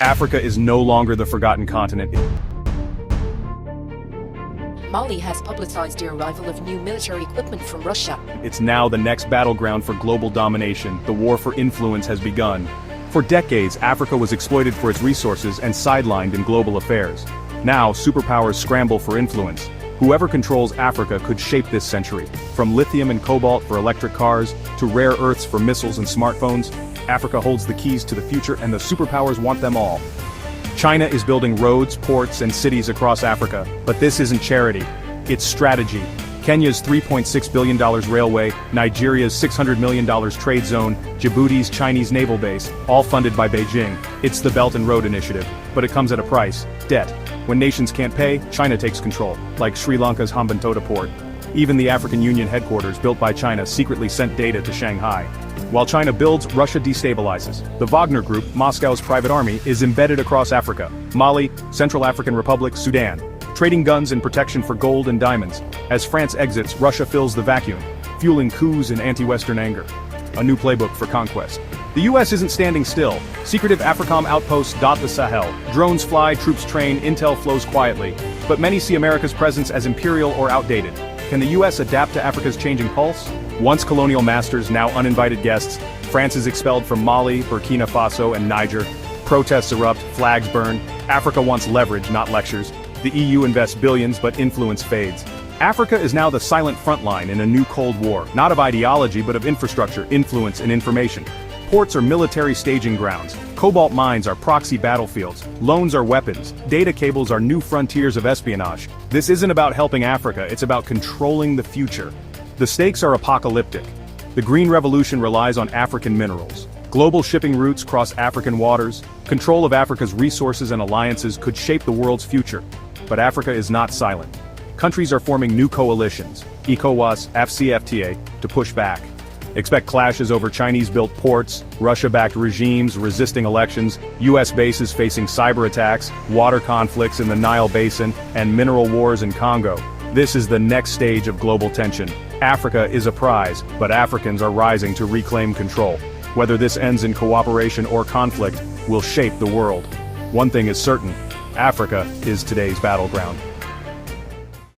Africa is no longer the forgotten continent. Mali has publicized the arrival of new military equipment from Russia. It's now the next battleground for global domination. The war for influence has begun. For decades, Africa was exploited for its resources and sidelined in global affairs. Now, superpowers scramble for influence. Whoever controls Africa could shape this century. From lithium and cobalt for electric cars, to rare earths for missiles and smartphones, Africa holds the keys to the future and the superpowers want them all. China is building roads, ports, and cities across Africa, but this isn't charity. It's strategy. Kenya's $3.6 billion railway, Nigeria's $600 million trade zone, Djibouti's Chinese naval base, all funded by Beijing. It's the Belt and Road Initiative, but it comes at a price: debt. When nations can't pay, China takes control, like Sri Lanka's Hambantota port. Even the African Union headquarters built by China secretly sent data to Shanghai. While China builds, Russia destabilizes. The Wagner Group, Moscow's private army, is embedded across Africa: Mali, Central African Republic, Sudan, trading guns and protection for gold and diamonds. As France exits, Russia fills the vacuum, fueling coups and anti-Western anger. A new playbook for conquest. The US isn't standing still. Secretive AFRICOM outposts dot the Sahel. Drones fly, troops train, intel flows quietly. But many see America's presence as imperial or outdated. Can the US adapt to Africa's changing pulse? Once colonial masters, now uninvited guests, France is expelled from Mali, Burkina Faso, and Niger. Protests erupt, flags burn. Africa wants leverage, not lectures. The EU invests billions, but influence fades. Africa is now the silent frontline in a new Cold War, not of ideology but of infrastructure, influence, and information. Ports are military staging grounds. Cobalt mines are proxy battlefields. Loans are weapons. Data cables are new frontiers of espionage. This isn't about helping Africa, it's about controlling the future. The stakes are apocalyptic. The Green Revolution relies on African minerals. Global shipping routes cross African waters. Control of Africa's resources and alliances could shape the world's future. But Africa is not silent. Countries are forming new coalitions, ECOWAS, AFCFTA, to push back. Expect clashes over Chinese-built ports, Russia-backed regimes resisting elections, US bases facing cyber attacks, water conflicts in the Nile Basin, and mineral wars in Congo. This is the next stage of global tension. Africa is a prize, but Africans are rising to reclaim control. Whether this ends in cooperation or conflict will shape the world. One thing is certain: Africa is today's battleground.